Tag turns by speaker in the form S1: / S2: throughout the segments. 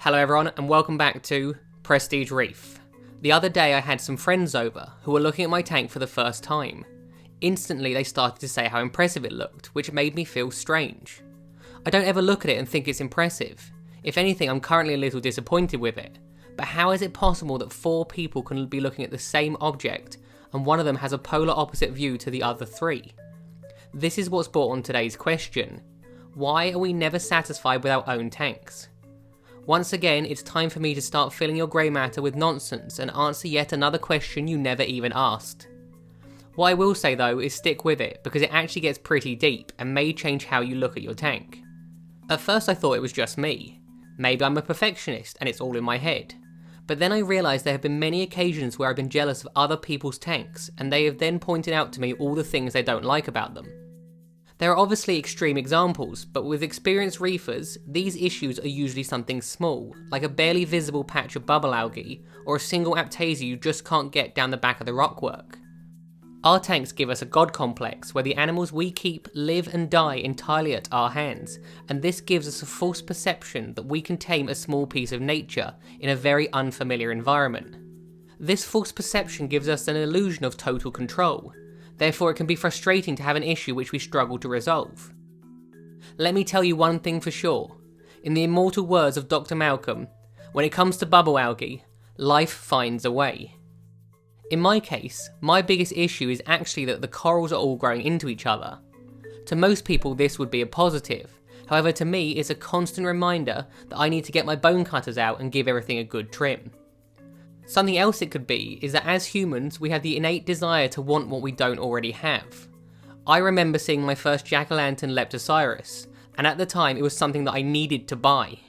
S1: Hello everyone and welcome back to Prestige Reef. The other day I had some friends over who were looking at my tank for the first time. Instantly they started to say how impressive it looked, which made me feel strange. I don't ever look at it and think it's impressive. If anything, I'm currently a little disappointed with it. But how is it possible that 4 people can be looking at the same object and one of them has a polar opposite view to the other 3? This is what's brought on today's question. Why are we never satisfied with our own tanks? Once again, it's time for me to start filling your grey matter with nonsense and answer yet another question you never even asked. What I will say though is stick with it, because it actually gets pretty deep and may change how you look at your tank. At first I thought it was just me. Maybe I'm a perfectionist and it's all in my head. But then I realised there have been many occasions where I've been jealous of other people's tanks, and they have then pointed out to me all the things they don't like about them. There are obviously extreme examples, but with experienced reefers, these issues are usually something small, like a barely visible patch of bubble algae, or a single aptasia you just can't get down the back of the rockwork. Our tanks give us a god complex, where the animals we keep live and die entirely at our hands, and this gives us a false perception that we can tame a small piece of nature in a very unfamiliar environment. This false perception gives us an illusion of total control. Therefore, it can be frustrating to have an issue which we struggle to resolve. Let me tell you one thing for sure. In the immortal words of Dr. Malcolm, when it comes to bubble algae, life finds a way. In my case, my biggest issue is actually that the corals are all growing into each other. To most people this would be a positive, however to me it's a constant reminder that I need to get my bone cutters out and give everything a good trim. Something else it could be is that as humans we have the innate desire to want what we don't already have. I remember seeing my first jack-o'-lantern Leptosiris, and at the time it was something that I needed to buy.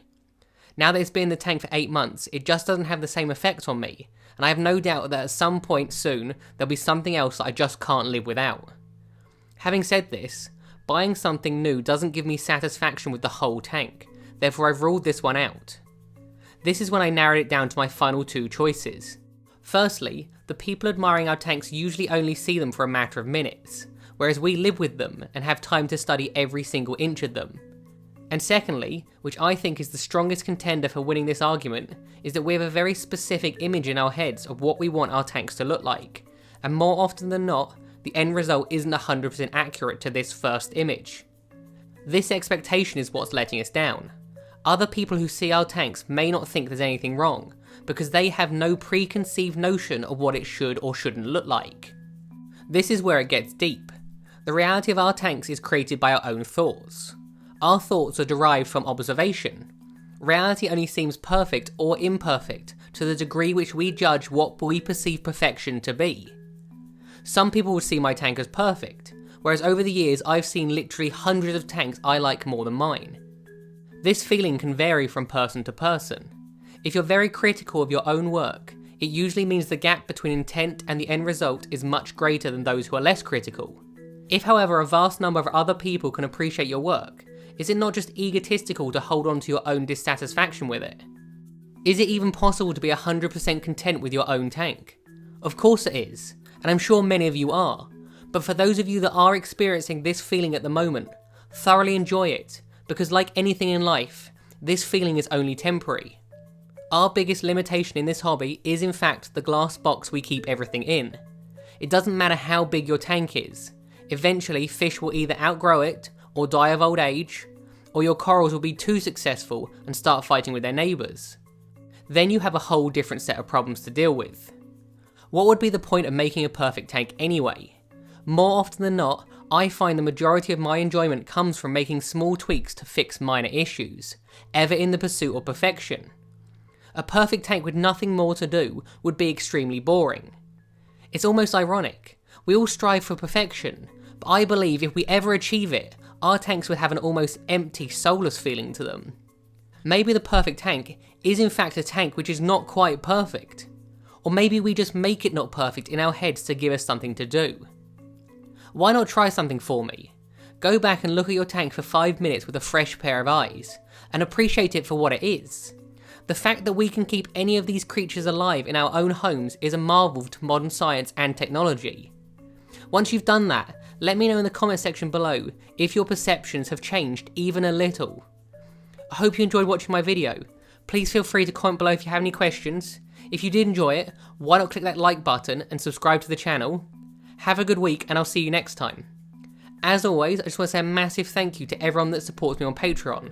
S1: Now that it's been in the tank for 8 months, it just doesn't have the same effect on me, and I have no doubt that at some point soon there'll be something else that I just can't live without. Having said this, buying something new doesn't give me satisfaction with the whole tank, therefore I've ruled this one out. This is when I narrowed it down to my final 2 choices. Firstly, the people admiring our tanks usually only see them for a matter of minutes, whereas we live with them and have time to study every single inch of them. And secondly, which I think is the strongest contender for winning this argument, is that we have a very specific image in our heads of what we want our tanks to look like, and more often than not, the end result isn't 100% accurate to this first image. This expectation is what's letting us down. Other people who see our tanks may not think there's anything wrong, because they have no preconceived notion of what it should or shouldn't look like. This is where it gets deep. The reality of our tanks is created by our own thoughts. Our thoughts are derived from observation. Reality only seems perfect or imperfect to the degree which we judge what we perceive perfection to be. Some people would see my tank as perfect, whereas over the years I've seen literally hundreds of tanks I like more than mine. This feeling can vary from person to person. If you're very critical of your own work, it usually means the gap between intent and the end result is much greater than those who are less critical. If however a vast number of other people can appreciate your work, is it not just egotistical to hold on to your own dissatisfaction with it? Is it even possible to be 100% content with your own tank? Of course it is, and I'm sure many of you are, but for those of you that are experiencing this feeling at the moment, thoroughly enjoy it, because like anything in life, this feeling is only temporary. Our biggest limitation in this hobby is in fact the glass box we keep everything in. It doesn't matter how big your tank is, eventually fish will either outgrow it, or die of old age, or your corals will be too successful and start fighting with their neighbours. Then you have a whole different set of problems to deal with. What would be the point of making a perfect tank anyway? More often than not, I find the majority of my enjoyment comes from making small tweaks to fix minor issues, ever in the pursuit of perfection. A perfect tank with nothing more to do would be extremely boring. It's almost ironic. We all strive for perfection, but I believe if we ever achieve it, our tanks would have an almost empty, soulless feeling to them. Maybe the perfect tank is in fact a tank which is not quite perfect. Or maybe we just make it not perfect in our heads to give us something to do. Why not try something for me? Go back and look at your tank for 5 minutes with a fresh pair of eyes, and appreciate it for what it is. The fact that we can keep any of these creatures alive in our own homes is a marvel to modern science and technology. Once you've done that, let me know in the comment section below if your perceptions have changed even a little. I hope you enjoyed watching my video. Please feel free to comment below if you have any questions. If you did enjoy it, why not click that like button and subscribe to the channel? Have a good week, and I'll see you next time. As always, I just want to say a massive thank you to everyone that supports me on Patreon.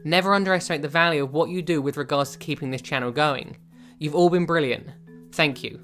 S1: Never underestimate the value of what you do with regards to keeping this channel going. You've all been brilliant. Thank you.